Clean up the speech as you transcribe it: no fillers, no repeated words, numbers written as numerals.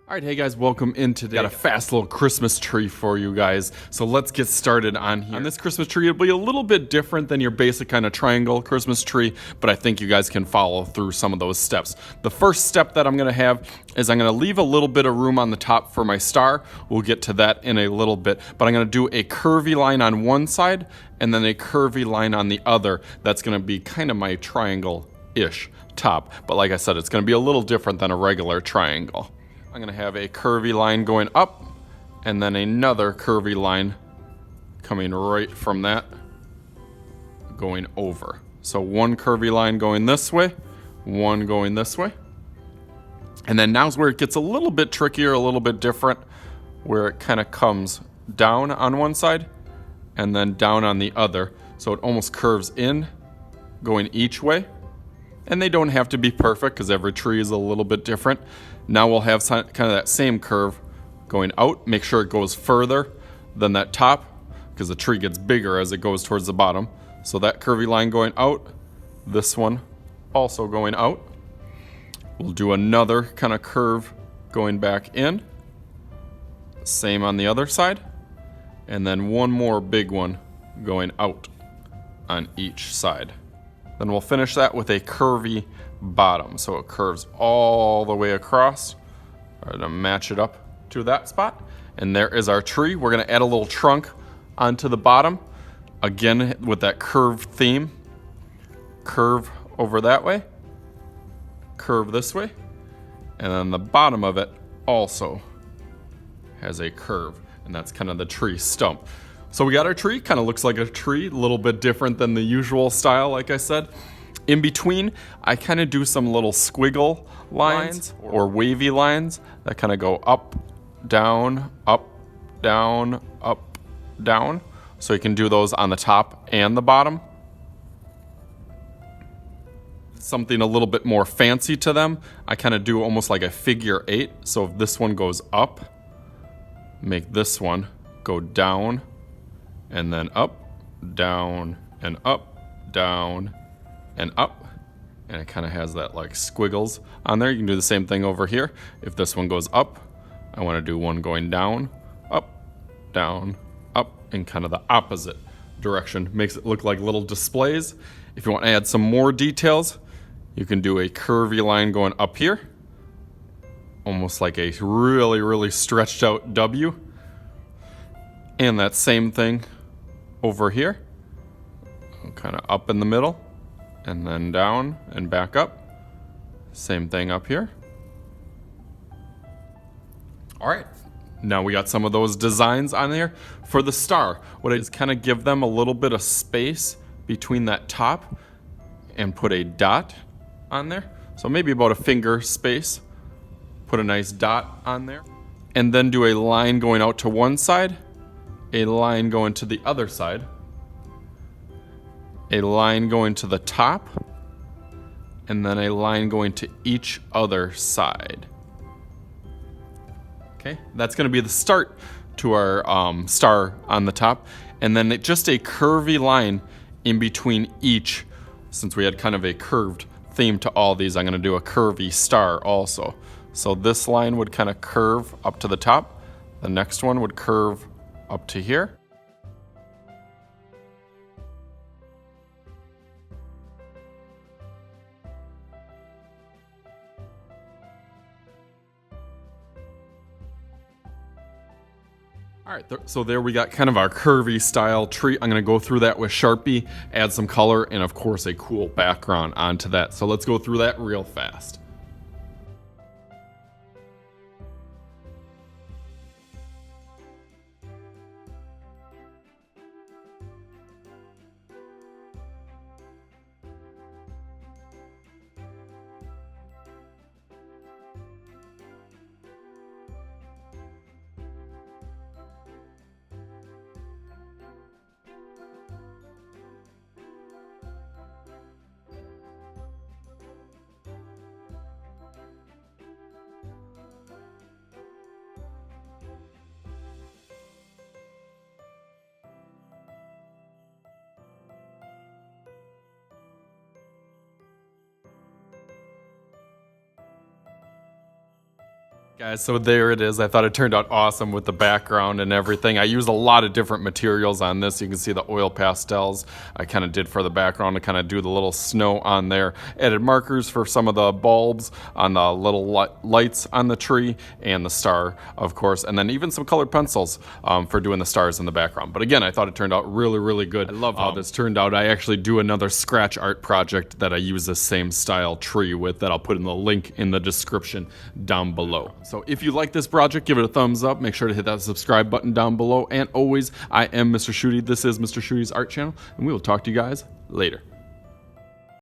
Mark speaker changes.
Speaker 1: All right, hey guys, welcome in today. Got a fast little Christmas tree for you guys. So let's get started on here. On this Christmas tree, it'll be a little bit different than your basic kind of triangle Christmas tree, but I think you guys can follow through some of those steps. The first step that I'm gonna have is I'm gonna leave a little bit of room on the top for my star. We'll get to that in a little bit, but I'm gonna do a curvy line on one side and then a curvy line on the other. That's gonna be kind of my triangle-ish top. But like I said, it's gonna be a little different than a regular triangle. I'm gonna have a curvy line going up and then another curvy line coming right from that going over. So one curvy line going this way, one going this way. And then now's where it gets a little bit trickier, a little bit different, where it kind of comes down on one side and then down on the other. So it almost curves in, going each way. And they don't have to be perfect because every tree is a little bit different. Now we'll have kind of that same curve going out. Make sure it goes further than that top because the tree gets bigger as it goes towards the bottom. So that curvy line going out, this one also going out. We'll do another kind of curve going back in. Same on the other side. And then one more big one going out on each side. Then we'll finish that with a curvy bottom. So it curves all the way across. I'm gonna match it up to that spot. And there is our tree. We're gonna add a little trunk onto the bottom. Again, with that curved theme. Curve over that way. Curve this way. And then the bottom of it also has a curve. And that's kind of the tree stump. So we got our tree, kind of looks like a tree, a little bit different than the usual style, like I said. In between, I kind of do some little squiggle lines or wavy lines that kind of go up, down, up, down, up, down. So you can do those on the top and the bottom. Something a little bit more fancy to them, I kind of do almost like a figure 8. So if this one goes up, make this one go down, and then up, down, and up, down, and up. And it kind of has that like squiggles on there. You can do the same thing over here. If this one goes up, I want to do one going down, up, in kind of the opposite direction. Makes it look like little displays. If you want to add some more details, you can do a curvy line going up here. Almost like a really, really stretched out W. And that same thing over here, kind of up in the middle, and then down and back up. Same thing up here. All right, now we got some of those designs on there. For the star, what I just kind of give them a little bit of space between that top and put a dot on there. So maybe about a finger space. Put a nice dot on there. And then do a line going out to one side, a line going to the other side, a line going to the top, and then a line going to each other side. Okay, that's going to be the start to our star on the top, and then just a curvy line in between each. Since we had kind of a curved theme to all these, I'm going to do a curvy star also. So this line would kind of curve up to the top. The next one would curve up to here. All right, so there we got kind of our curvy style tree. I'm gonna go through that with Sharpie, add some color, and of course a cool background onto that. So let's go through that real fast. Guys, so there it is. I thought it turned out awesome with the background and everything. I used a lot of different materials on this. You can see the oil pastels I kind of did for the background to kind of do the little snow on there. Added markers for some of the bulbs on the little lights on the tree and the star, of course, and then even some colored pencils for doing the stars in the background. But again, I thought it turned out really, really good. I love how this turned out. I actually do another scratch art project that I use the same style tree with that I'll put in the link in the description down below. So if you like this project, give it a thumbs up. Make sure to hit that subscribe button down below. And always, I am Mr. Shooty. This is Mr. Shooty's Art Channel, and we will talk to you guys later.